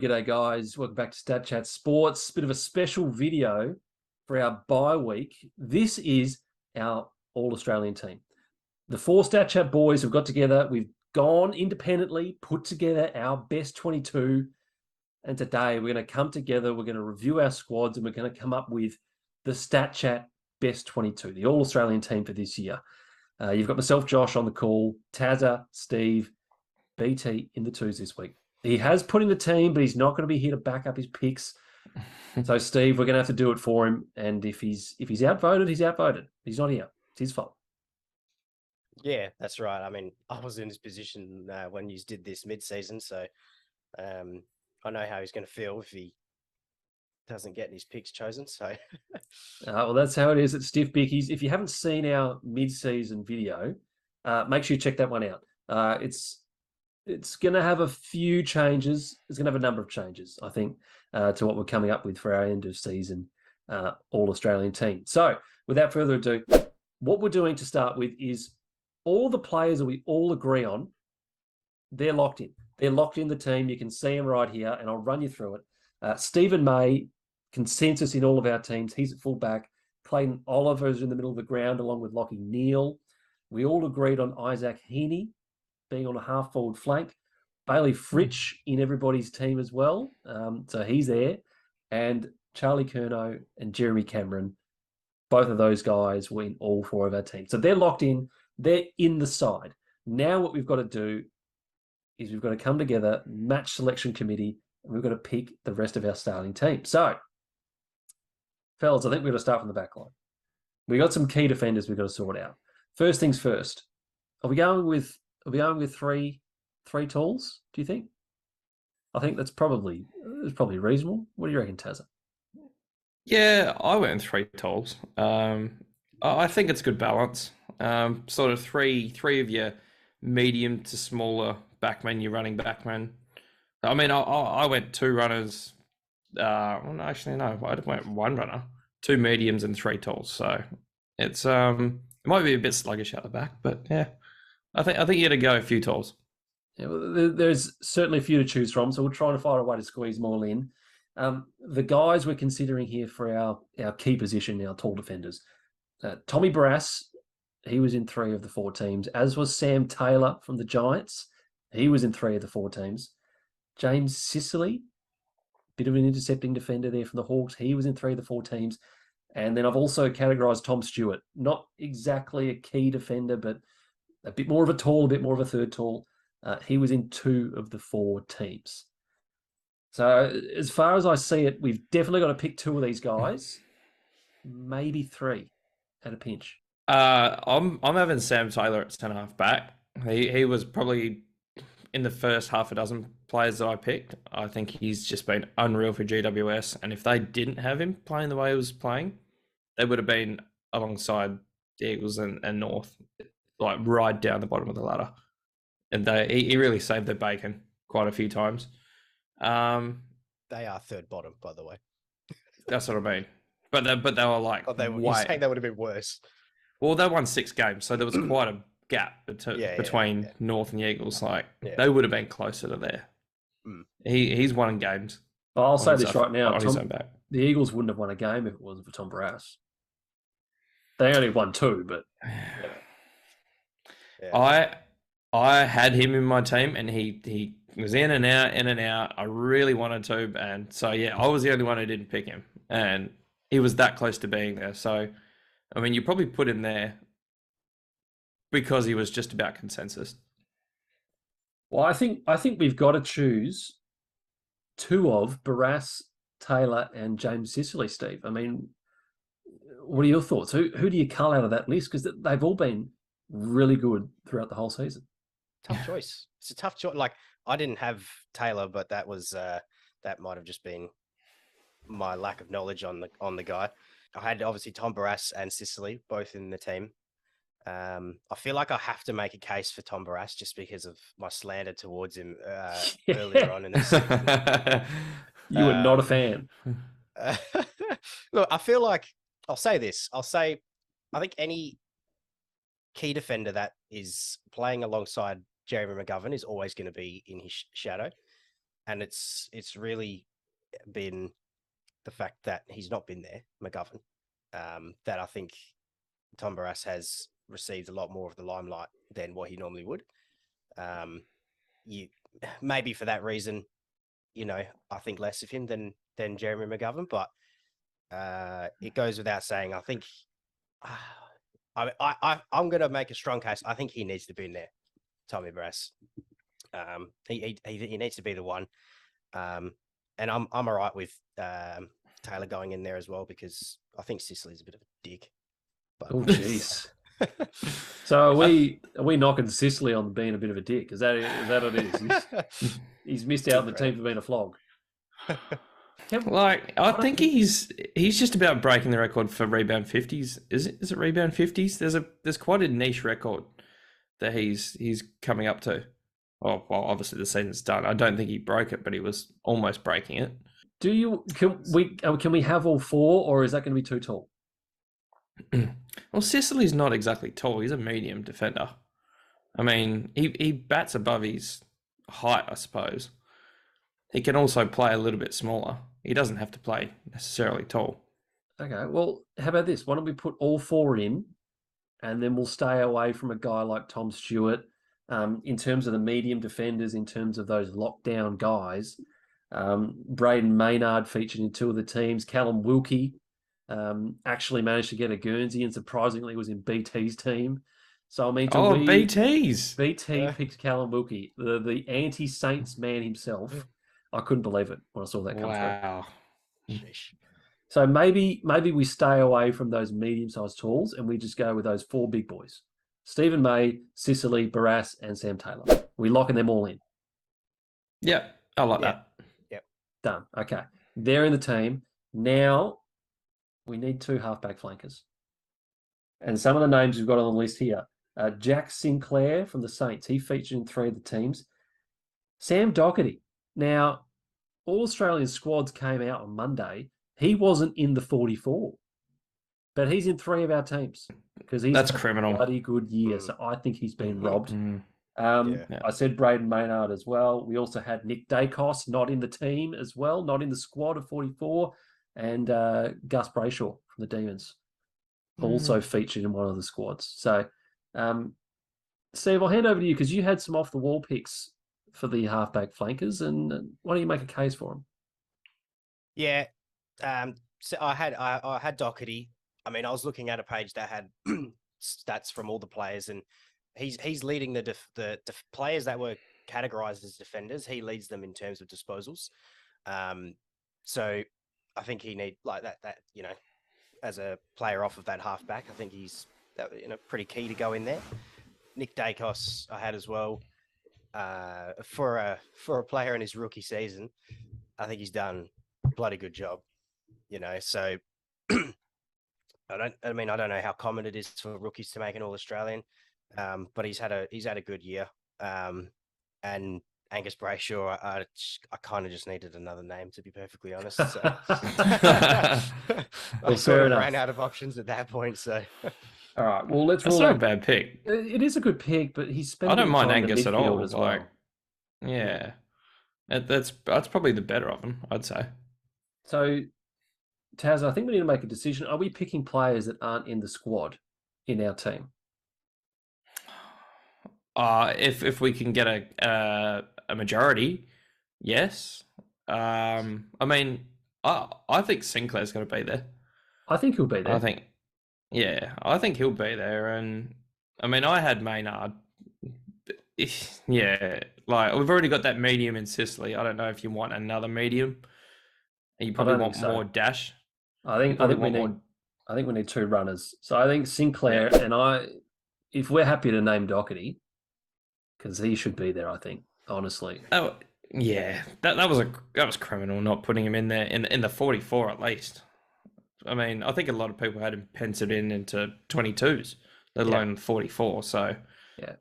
G'day guys, welcome back to StatChat Sports. Bit of a special video for our bye week. This is our All-Australian team. The four StatChat boys have got together. We've gone independently, put together our best 22. And today we're going to come together, we're going to review our squads, and we're going to come up with the StatChat best 22, the All-Australian team for this year. You've got myself, Josh, on the call, Tazza, Steve, BT in the twos this week. He has put in the team, but he's not going to be here to back up his picks. So, Steve, we're going to have to do it for him. And if he's outvoted, he's outvoted. He's not here. It's his fault. Yeah, that's right. I mean, I was in this position when you did this mid-season, so I know how he's going to feel if he doesn't get his picks chosen. So, well, that's how it is at Stiff Bickies. If you haven't seen our mid-season video, make sure you check that one out. It's going to have a few changes. It's going to have a number of changes, I think, to what we're coming up with for our end of season All-Australian team. So without further ado, what we're doing to start with is all the players that we all agree on, they're locked in. They're locked in the team. You can see them right here, and I'll run you through it. Stephen May, consensus in all of our teams. He's at fullback. Clayton Oliver's in the middle of the ground along with Lockie Neal. We all agreed on Isaac Heaney being on a half-forward flank. Bailey Fritsch in everybody's team as well. So he's there. And Charlie Curnow and Jeremy Cameron, both of those guys were in all four of our teams. So they're locked in. They're in the side. Now what we've got to do is we've got to come together, match selection committee, and we've got to pick the rest of our starting team. So, fellas, I think we're going to start from the back line. We got some key defenders we've got to sort out. First things first. Are we going with three tools, do you think? I think that's probably reasonable. What do you reckon, Tazza? Yeah, I went with three tools. I think it's good balance. Sort of three of your medium to smaller backmen, your running backmen. I mean, I went two runners. Well, no, actually, no. I went one runner, two mediums, and three tools. So it's it might be a bit sluggish out the back, but yeah. I think you got to go a few tools. Yeah, well, there's certainly a few to choose from, so we're trying to find a way to squeeze them all in. The guys we're considering here for our key position, our tall defenders. Tommy Barrass, he was in three of the four teams, as was Sam Taylor from the Giants. He was in three of the four teams. James Sicily, bit of an intercepting defender there from the Hawks. He was in three of the four teams. And then I've also categorised Tom Stewart. Not exactly a key defender, but a bit more of a tall, a bit more of a third tall. He was in two of the four teams. So as far as I see it, we've definitely got to pick two of these guys, maybe three at a pinch. I'm having Sam Taylor at centre half back. He was probably in the first half a dozen players that I picked. I think he's just been unreal for GWS. And if they didn't have him playing the way he was playing, they would have been alongside the Eagles and North, like right down the bottom of the ladder. And he really saved their bacon quite a few times. they are third bottom, by the way. That's what I mean. But they were like, you're saying they would have been worse. Well, they won 6 games, so there was quite a gap between North and the Eagles. Like they would have been closer to there. He's won games. Well, I'll say this right now: the Eagles wouldn't have won a game if it wasn't for Tom Barrass. They only won 2, but I had him in my team, and he was in and out. I really wanted to, and so I was the only one who didn't pick him, and he was that close to being there. So, I mean, you probably put him there because he was just about consensus. Well, I think we've got to choose two of Barrass, Taylor, and James Sicily, Steve. I mean, what are your thoughts? Who do you cull out of that list? Because they've all been really good throughout the whole season. Tough choice. It's a tough choice. Like, I didn't have Taylor, but that was that might have just been my lack of knowledge on the guy. I had obviously Tom Barrass and Sicily both in the team. I feel like I have to make a case for Tom Barrass just because of my slander towards him earlier on in the season. You were not a fan. Look, I feel like I'll say this. I think any key defender that is playing alongside Jeremy McGovern is always going to be in his shadow. and it's really been the fact that he's not been there, McGovern, that I think Tom Barrass has received a lot more of the limelight than what he normally would. You maybe for that reason, I think less of him than Jeremy McGovern, but it goes without saying. I think I'm going to make a strong case. I think he needs to be in there, Tommy Barrass. He needs to be the one, and I'm all right with Taylor going in there as well, because I think Sicily's a bit of a dick. But... Oh, jeez. So are we knocking Sicily on being a bit of a dick? Is that what it is? He's missed out on the team for being a flog. I think he's just about breaking the record for rebound 50s. Is it rebound 50s? There's quite a niche record that he's coming up to. Oh, well, obviously the season's done. I don't think he broke it, but he was almost breaking it. Can we have all four, or is that going to be too tall? Well, Sicily's not exactly tall. He's a medium defender. I mean, he bats above his height, I suppose. He can also play a little bit smaller. He doesn't have to play necessarily tall. Okay, well, how about this? Why don't we put all four in, and then we'll stay away from a guy like Tom Stewart in terms of the medium defenders, in terms of those lockdown guys. Braden Maynard featured in two of the teams. Callum Wilkie actually managed to get a Guernsey, and surprisingly was in BT's team. So I mean, BT's. BT picked Callum Wilkie, the anti-Saints man himself. I couldn't believe it when I saw that come through. Wow. So maybe we stay away from those medium-sized talls, and we just go with those four big boys: Stephen May, Sicily, Barrass, and Sam Taylor. We're locking them all in. Yeah, I like that. Yep. Done. Okay, they're in the team. Now we need two halfback flankers. And some of the names we've got on the list here. Jack Sinclair from the Saints. He featured in three of the teams. Sam Doherty. Now, all Australian squads came out on Monday. He wasn't in the 44. But he's in three of our teams, because he's That's had criminal. a bloody good year. So I think he's been robbed. Yeah. I said Braden Maynard as well. We also had Nick Dacos not in the team as well, not in the squad of 44. And Gus Brayshaw from the Demons also featured in one of the squads. So, Steve, I'll hand over to you, because you had some off-the-wall picks for the halfback flankers, and why don't you make a case for them? Yeah. So I had Doherty. I mean, I was looking at a page that had stats from all the players, and he's leading the players that were categorized as defenders. He leads them in terms of disposals. So I think he need like that, as a player off of that halfback, I think he's pretty key to go in there. Nick Dacos I had as well. For a player in his rookie season, I think he's done a bloody good job. So I don't know how common it is for rookies to make an All-Australian, but he's had a good year. And Angus Brayshaw, I kind of just needed another name, to be perfectly honest. So I sort of ran out of options at that point. So all right, well, let's That's rule not out. a bad pick. It is a good pick, but he's spent. I don't mind Angus at all as well. Yeah, that's probably the better of them, I'd say. So, Taz, I think we need to make a decision. Are we picking players that aren't in the squad in our team? If we can get a majority, yes. I mean, I think Sinclair's going to be there. I think he'll be there. I think he'll be there. And I mean, I had Maynard. Yeah, like we've already got that medium in Sicily. I don't know if you want another medium. You probably want more dash. I think we need two runners. So I think Sinclair and if we're happy to name Doherty, because he should be there, I think, honestly. Oh yeah, that was criminal not putting him in there in the 44 at least. I mean, I think a lot of people had him penciled into 22s, let alone 44. So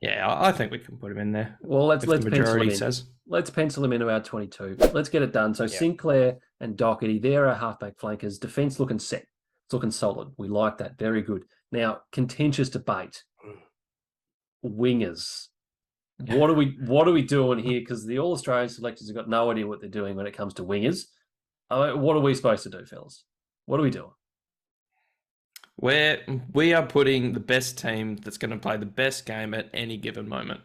yeah, I think we can put him in there. Well, let's pencil him in. Says. Let's pencil him into our 22. Let's get it done. So Sinclair and Doherty, they're our halfback flankers. Defense looking set. It's looking solid. We like that. Very good. Now, contentious debate. Wingers. What are we doing here? Because the All Australian selectors have got no idea what they're doing when it comes to wingers. What are we supposed to do, fellas? What are we doing? We are putting the best team that's going to play the best game at any given moment.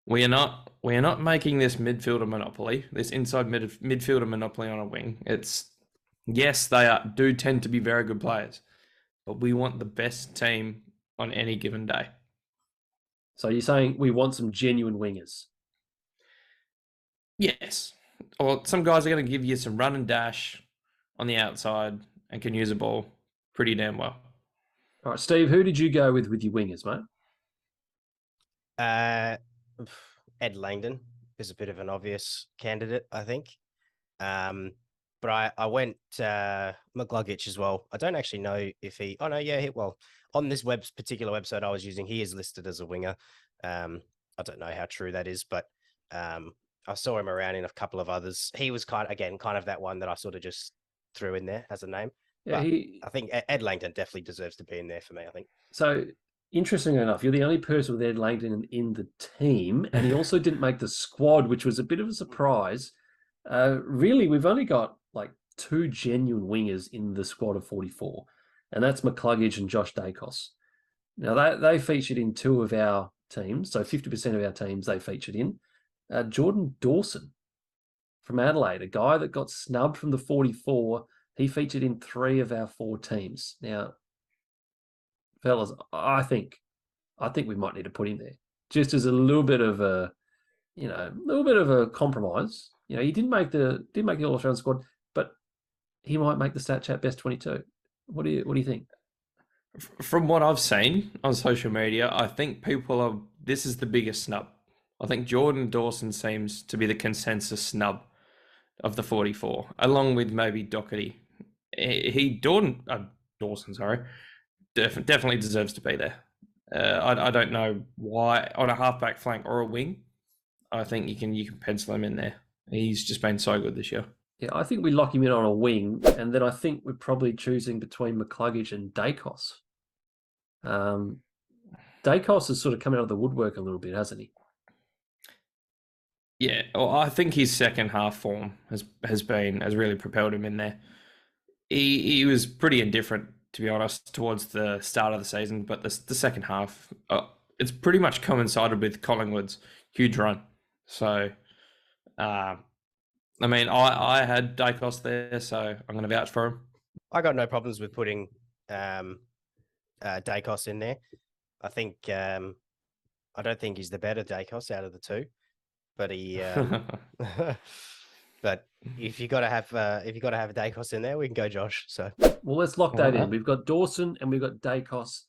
We are not making this midfielder monopoly, this inside midfielder monopoly on a wing. It's yes, do tend to be very good players, but we want the best team on any given day. So you're saying we want some genuine wingers? Yes. Or some guys are going to give you some run and dash on the outside and can use a ball pretty damn well. All right, Steve, who did you go with your wingers, mate? Ed Langdon is a bit of an obvious candidate, I think. But I went McCluggage as well. I don't actually know if he. Oh no, yeah. Well, on this particular website I was using, he is listed as a winger. I don't know how true that is, but I saw him around in a couple of others. He was kind of that one that I sort of just threw in there as a name. Yeah, I think Ed Langdon definitely deserves to be in there for me, I think. So, interestingly enough, you're the only person with Ed Langdon in the team, and he also didn't make the squad, which was a bit of a surprise. Really, we've only got like 2 genuine wingers in the squad of 44, and that's McCluggage and Josh Dacos. Now, they featured in 2 of our teams, so 50% of our teams they featured in. Jordan Dawson from Adelaide, a guy that got snubbed from the 44, he featured in 3 of our 4 teams. Now, fellas, I think we might need to put him there just as a little bit of a, compromise. He didn't make the All Australian squad, but he might make the StatChat best 22. What do you think? From what I've seen on social media, I think this is the biggest snub. I think Jordan Dawson seems to be the consensus snub of the 44, along with maybe Doherty. Dawson, sorry, definitely deserves to be there. I don't know why on a halfback flank or a wing. I think you can pencil him in there. He's just been so good this year. Yeah, I think we lock him in on a wing, and then I think we're probably choosing between McCluggage and Dacos. Dacos has sort of come out of the woodwork a little bit, hasn't he? Yeah, well, I think his second half form has really propelled him in there. He was pretty indifferent, to be honest, towards the start of the season, but the second half, it's pretty much coincided with Collingwood's huge run. So, I had Dacos there, so I'm going to vouch for him. I got no problems with putting Dacos in there. I think I don't think he's the better Dacos out of the 2, but he. But if you got to have Dacos in there, we can go Josh. So well, let's lock that in. We've got Dawson and we've got Dacos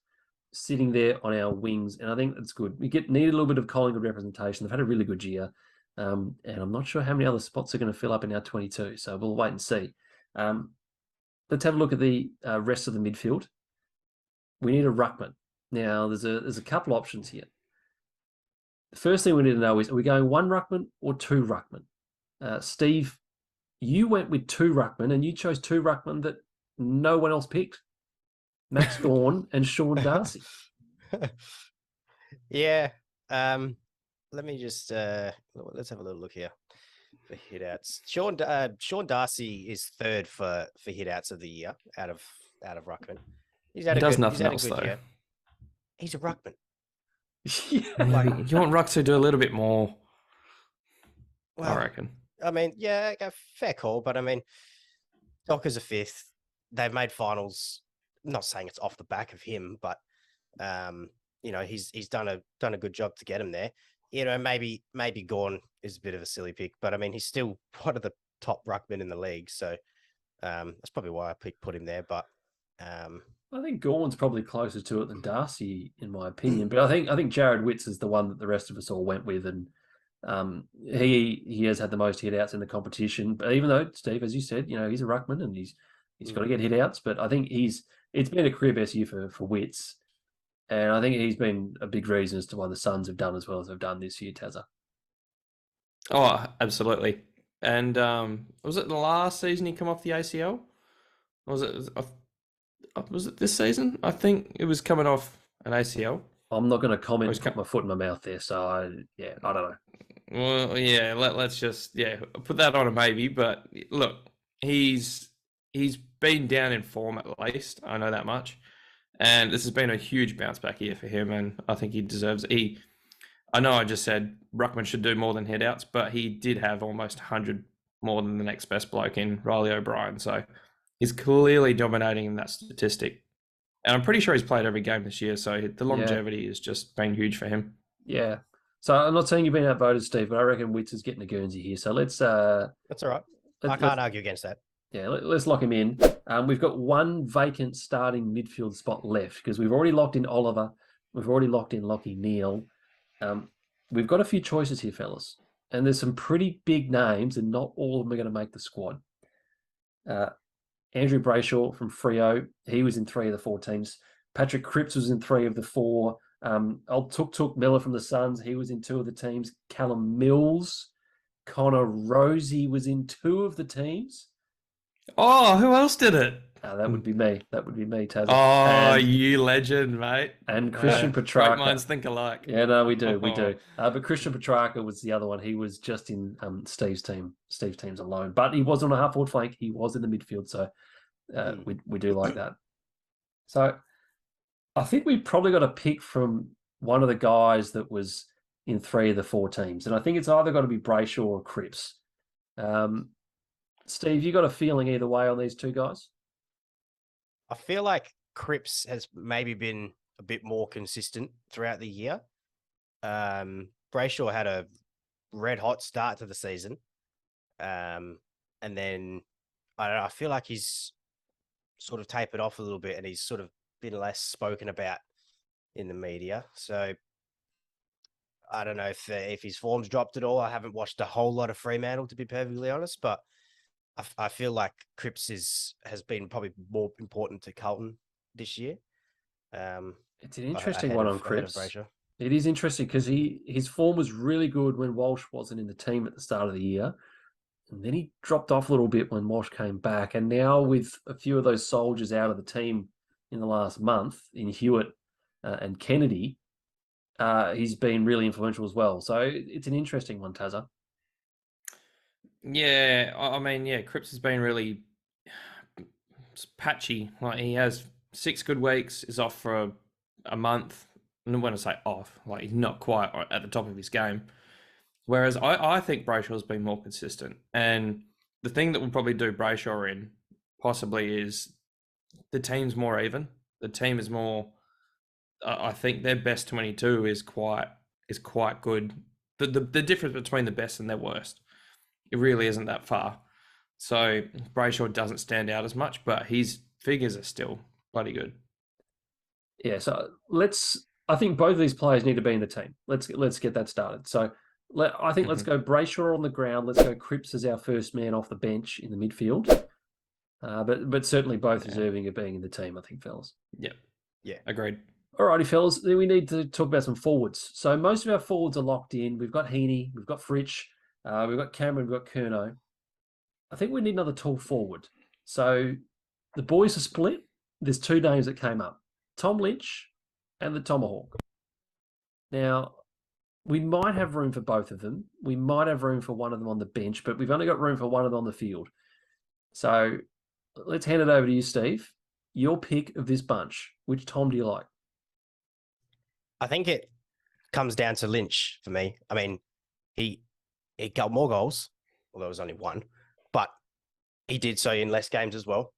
sitting there on our wings, and I think that's good. We need a little bit of Collingwood representation. They've had a really good year, and I'm not sure how many other spots are going to fill up in our 22. So we'll wait and see. Let's have a look at the rest of the midfield. We need a ruckman. Now, there's a couple options here. The first thing we need to know is, are we going 1 ruckman or 2 ruckman? Steve, you went with 2 ruckman, and you chose 2 ruckman that no one else picked. Max Gawn and Sean Darcy. Yeah. Let me just let's have a little look here for hitouts. Sean Darcy is 3rd for hitouts of the year out of ruckman. He does nothing else though. Year. He's a ruckman. Yeah. You want Ruck to do a little bit more. Well, I reckon. I mean, yeah, fair call, but I mean, Docker's a 5th. They've made finals. I'm not saying it's off the back of him, but he's done a good job to get him there. Maybe Gawn is a bit of a silly pick, but I mean, he's still one of the top ruckmen in the league, so that's probably why I put him there. But I think Gawn's probably closer to it than Darcy, in my opinion. But I think Jared Witts is the one that the rest of us all went with, and he has had the most hit-outs in the competition. But even though, Steve, as you said, he's a ruckman and he's got to get hit-outs, but I think it's been a career best year for Witts, and I think he's been a big reason as to why the Suns have done as well as they've done this year, Tazza. Oh, absolutely. And was it the last season he come off the ACL? Or was it this season? I think it was coming off an ACL. I'm not going to comment Where's and put my foot in my mouth there. So, I don't know. Well, yeah, let's just put that on a maybe. But look, he's been down in form at least. I know that much, and this has been a huge bounce back year for him, and I think he deserves it. I know I just said Ruckman should do more than headouts, but he did have almost 100 more than the next best bloke in Riley O'Brien, so he's clearly dominating in that statistic. And I'm pretty sure he's played every game this year, so the longevity has just been huge for him. Yeah. So I'm not saying you've been outvoted, Steve, but I reckon Witts is getting a Guernsey here. So let's That's all right. I can't argue against that. Yeah, let's lock him in. We've got one vacant starting midfield spot left because we've already locked in Oliver. We've already locked in Lockie Neal. We've got a few choices here, fellas. And there's some pretty big names, and not all of them are going to make the squad. Andrew Brayshaw from Freo, he was in 3 of the 4 teams. Patrick Cripps was in 3 of the 4. Old Tuk Miller from the Suns, he was in 2 of the teams. Callum Mills, Connor Rosie was in 2 of the teams. Oh, who else did it? That would be me. That would be me, Taz. Oh, you legend, mate. And Christian Petrarca. Great minds think alike. Yeah, no, we do. But Christian Petrarca was the other one. He was just in Steve's teams alone. But he was on a half-forward flank. He was in the midfield, so we do like that. So I think we probably got a pick from one of the guys that was in 3 of the 4 teams. And I think it's either got to be Brayshaw or Cripps. Steve, you got a feeling either way on these 2 guys? I feel like Cripps has maybe been a bit more consistent throughout the year. Brayshaw had a red hot start to the season. And then I don't know, I feel like he's sort of tapered off a little bit and he's sort of been less spoken about in the media. So I don't know if his form's dropped at all. I haven't watched a whole lot of Fremantle, to be perfectly honest, but I feel like Cripps has been probably more important to Carlton this year. It's an interesting one on Cripps. It is interesting because his form was really good when Walsh wasn't in the team at the start of the year. And then he dropped off a little bit when Walsh came back. And now with a few of those soldiers out of the team in the last month, in Hewitt and Kennedy, he's been really influential as well. So it's an interesting one, Tazza. Yeah, I mean, Cripps has been really patchy. Like he has 6 good weeks, is off for a month. And when I say off, like he's not quite at the top of his game. Whereas I think Brayshaw's been more consistent. And the thing that will probably do Brayshaw in possibly is the team's more even. The team is more. I think their best 22 is quite good. The difference between the best and their worst, it really isn't that far. So Brayshaw doesn't stand out as much, but his figures are still bloody good. Yeah, so I think both of these players need to be in the team. Let's get that started. So I think let's go Brayshaw on the ground. Let's go Cripps as our first man off the bench in the midfield. But certainly both deserving of being in the team, I think, fellas. Yep. Yeah, agreed. Alrighty, fellas. Then we need to talk about some forwards. So most of our forwards are locked in. We've got Heaney, we've got Fritsch, we've got Cameron, we've got Curnow. I think we need another tall forward. So the boys are split. There's 2 names that came up: Tom Lynch and the Tomahawk. Now, we might have room for both of them. We might have room for one of them on the bench, but we've only got room for one of them on the field. So let's hand it over to you, Steve. Your pick of this bunch. Which Tom do you like? I think it comes down to Lynch for me. I mean, he got more goals, although it was only 1, but he did so in less games as well.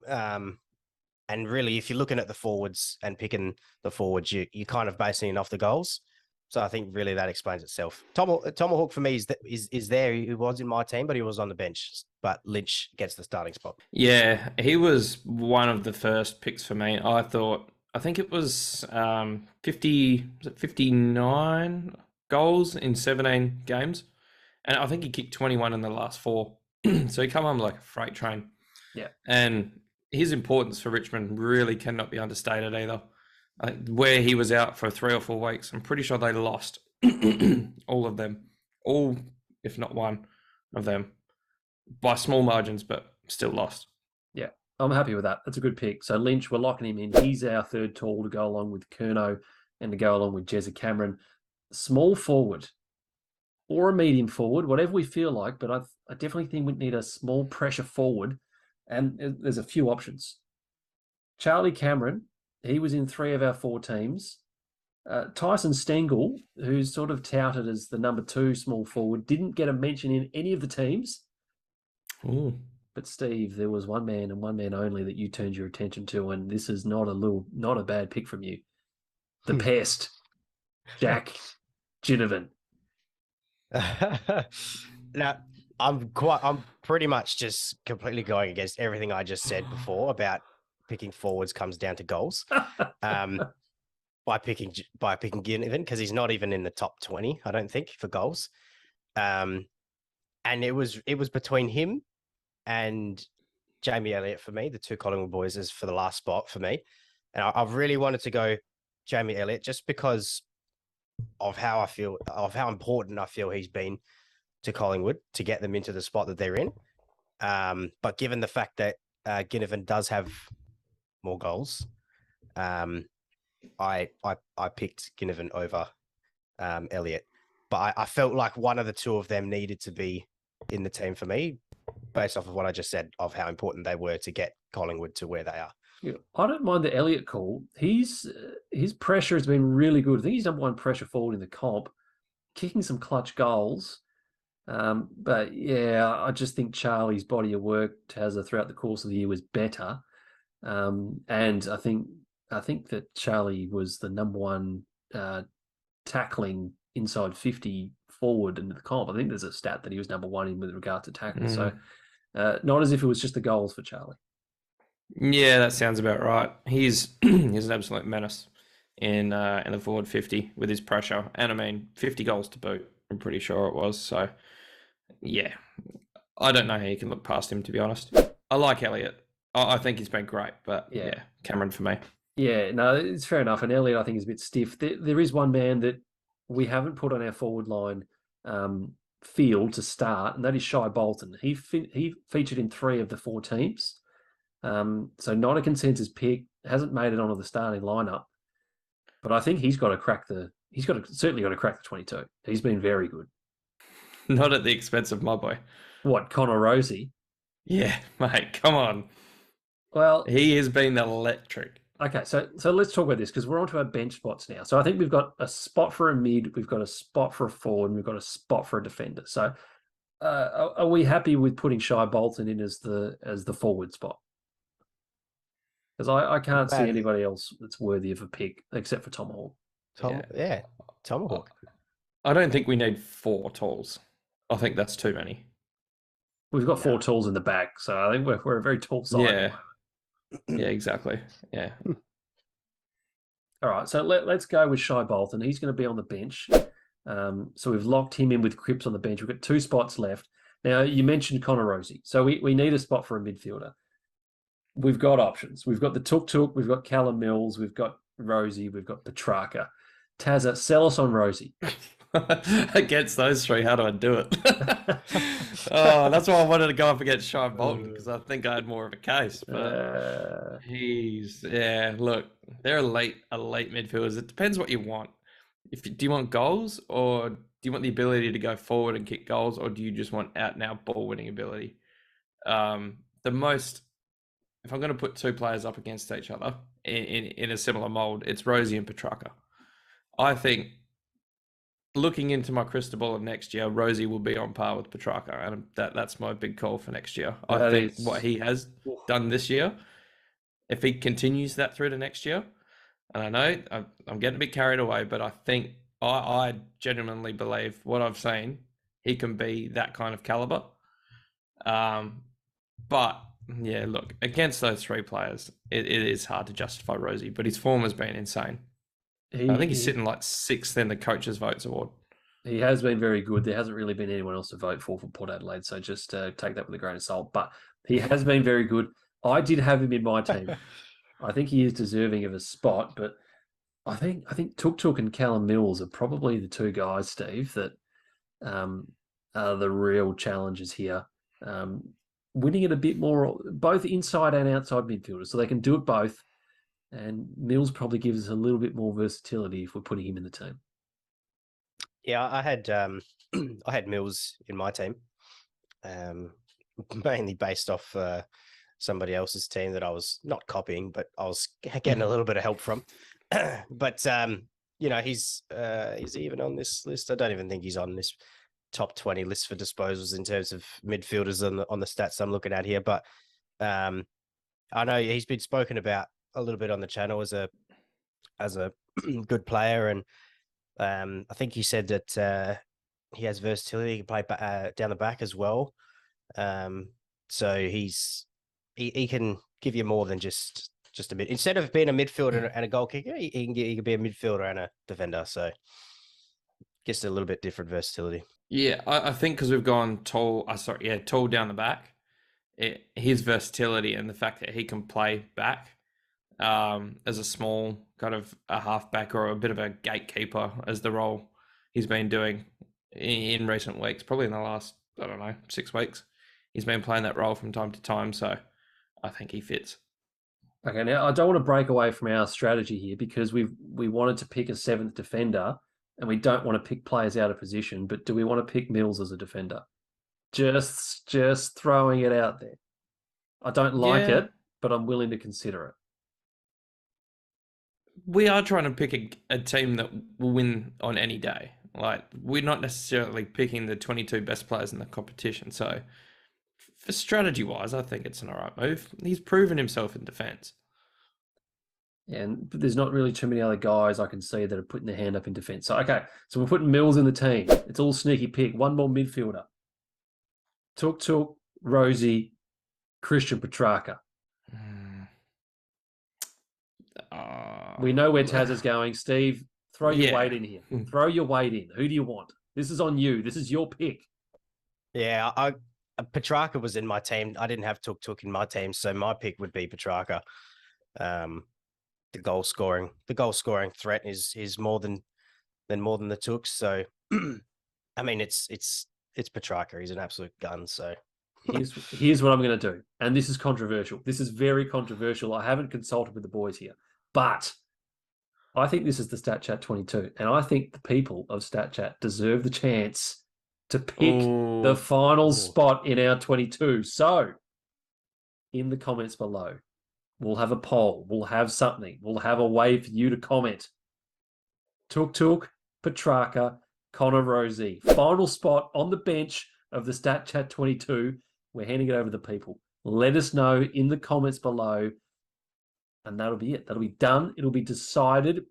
And really, if you're looking at the forwards and picking the forwards, you're kind of basing it off the goals. So I think really that explains itself. Tomahawk for me is there. He was in my team, but he was on the bench. But Lynch gets the starting spot. Yeah, he was one of the first picks for me. I think it was 59 goals in 17 games. And I think he kicked 21 in the last 4. So he come on like a freight train. Yeah. And his importance for Richmond really cannot be understated either. Where he was out for 3 or 4 weeks, I'm pretty sure they lost all of them. All, if not one of them. By small margins, but still lost. Yeah, I'm happy with that. That's a good pick. So Lynch, we're locking him in. He's our third tall to go along with Curnow and to go along with Jezza Cameron, small forward or a medium forward, whatever we feel like. But I definitely think we need a small pressure forward, and there's a few options. Charlie Cameron, he was in 3 of our 4 teams. Tyson Stengel, who's sort of touted as the number 2 small forward, didn't get a mention in any of the teams. Ooh. But Steve, there was one man and one man only that you turned your attention to, and this is not a bad pick from you. The pest, Jack Ginnivan. Now, I'm pretty much just completely going against everything I just said before about picking forwards comes down to goals. By picking Ginnivan, because he's not even in the top 20, I don't think, for goals. And it was between him and Jamie Elliott for me, the 2 Collingwood boys, is for the last spot for me. And I really wanted to go Jamie Elliott just because of how important I feel he's been to Collingwood to get them into the spot that they're in. But given the fact that Ginnivan does have more goals, I picked Ginnivan over Elliott. But I felt like one of the 2 of them needed to be in the team for me, based off of what I just said of how important they were to get Collingwood to where they are. Yeah, I don't mind the Elliott call. His pressure has been really good. I think he's number 1 pressure forward in the comp, kicking some clutch goals. But yeah, I just think Charlie's body of work throughout the course of the year was better. And I think that Charlie was the number 1 tackling inside 50 forward in the comp. I think there's a stat that he was number 1 in with regard to tackles. So not as if it was just the goals for Charlie. Yeah, that sounds about right. He's an absolute menace in the forward 50 with his pressure, and I mean 50 goals to boot. I'm pretty sure it was. So yeah, I don't know how you can look past him, to be honest. I like Elliott. I think he's been great, but yeah, Cameron for me. Yeah, no, it's fair enough. And Elliott, I think, is a bit stiff. There is one man that we haven't put on our forward line field to start, and that is Shai Bolton. He featured in 3 of the 4 teams. So not a consensus pick, hasn't made it onto the starting lineup, but I think he's certainly got to crack the 22. He's been very good. Not at the expense of my boy. What, Connor Rosie? Yeah, mate, come on. Well, he has been electric. Okay, so let's talk about this because we're onto our bench spots now. So I think we've got a spot for a mid, we've got a spot for a forward, and we've got a spot for a defender. So are we happy with putting Shai Bolton in as the forward spot? Because I can't see anybody else that's worthy of a pick except for Tomahawk. Tomahawk. I don't think we need 4 tools. I think that's too many. We've got 4 tools in the back, so I think we're a very tall side. Yeah, exactly. Yeah. All right, so let's go with Shai Bolton. He's going to be on the bench. So we've locked him in with Cripps on the bench. We've got 2 spots left. Now, you mentioned Connor Rosie. So we need a spot for a midfielder. We've got options. We've got the Tuk, we've got Callum Mills, we've got Rosie, we've got Petrarca. Tazza, sell us on Rosie. Against those 3, how do I do it? That's why I wanted to go up against Shai Bolton, because I think I had more of a case. But look, they're elite midfielders. It depends what you want. Do you want goals, or do you want the ability to go forward and kick goals, or do you just want out and out ball winning ability? If I'm going to put 2 players up against each other in a similar mold, it's Rosie and Petrarca. I think, looking into my crystal ball of next year, Rosie will be on par with Petrarca, and that's my big call for next year. I think what he has done this year, if he continues that through to next year, and I know I'm getting a bit carried away, but I think I genuinely believe what I've seen, he can be that kind of caliber. But yeah, look, against those 3 players, it is hard to justify Rosie, but his form has been insane. I think he's sitting like 6th in the Coaches' Votes Award. He has been very good. There hasn't really been anyone else to vote for Port Adelaide, so just take that with a grain of salt. But he has been very good. I did have him in my team. I think he is deserving of a spot, but I think Tuk and Callum Mills are probably the 2 guys, Steve, that are the real challenges here. Winning it a bit more, both inside and outside midfielders, so they can do it both. And Mills probably gives us a little bit more versatility if we're putting him in the team. Yeah, I had I had Mills in my team, mainly based off somebody else's team that I was not copying, but I was getting a little bit of help from. But he's even on this list. I don't even think he's on this top 20 list for disposals in terms of midfielders on the stats I'm looking at here. But I know he's been spoken about a little bit on the channel as a good player, and I think he said that he has versatility. He can play down the back as well. So he can give you more than just a mid. Instead of being a midfielder and a goal kicker, he can be a midfielder and a defender. So just a little bit different versatility. Yeah, I think because we've gone tall down the back, his versatility and the fact that he can play back as a small kind of a halfback or a bit of a gatekeeper as the role he's been doing in recent weeks, probably in the last, 6 weeks. He's been playing that role from time to time, so I think he fits. Okay, now I don't want to break away from our strategy here because we wanted to pick a 7th defender and we don't want to pick players out of position, but do we want to pick Mills as a defender? Just throwing it out there. I don't like it, but I'm willing to consider it. We are trying to pick a team that will win on any day. Like, we're not necessarily picking the 22 best players in the competition. So, for strategy-wise, I think it's an all right move. He's proven himself in defence. And there's not really too many other guys I can see that are putting their hand up in defence. So, okay, so we're putting Mills in the team. It's all sneaky pick. One more midfielder. Tuk, Rosie, Christian Petrarca. We know where Taz is going. Steve, throw your weight in here. Throw your weight in. Who do you want? This is on you. This is your pick. Yeah, Petrarca was in my team. I didn't have Tuk in my team, so my pick would be Petrarca. The goal scoring threat is more than the Tooks. So, I mean, it's Petrarca. He's an absolute gun. So, here's what I'm going to do, and this is controversial. This is very controversial. I haven't consulted with the boys here, but I think this is the StatChat 22, and I think the people of StatChat deserve the chance to pick the final spot in our 22. So, in the comments below, we'll have a poll. We'll have something. We'll have a way for you to comment. Tuk, Petrarca, Connor Rosie. Final spot on the bench of the StatChat 22. We're handing it over to the people. Let us know in the comments below. And that'll be it. That'll be done. It'll be decided.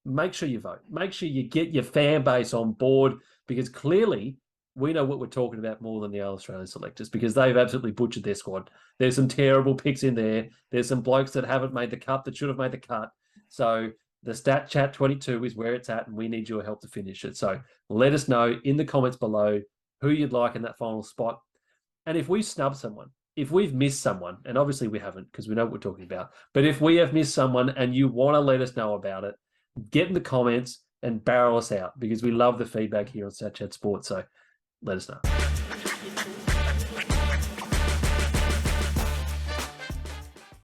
Make sure you vote. Make sure you get your fan base on board because clearly we know what we're talking about more than the other Australian selectors because they've absolutely butchered their squad. There's some terrible picks in there. There's some blokes that haven't made the cut that should have made the cut. So the StatChat 22 is where it's at and we need your help to finish it. So let us know in the comments below who you'd like in that final spot. And if we snub someone, if we've missed someone, and obviously we haven't because we know what we're talking about, but if we have missed someone and you want to let us know about it, get in the comments and barrel us out because we love the feedback here on StatChat Sports. So let us know.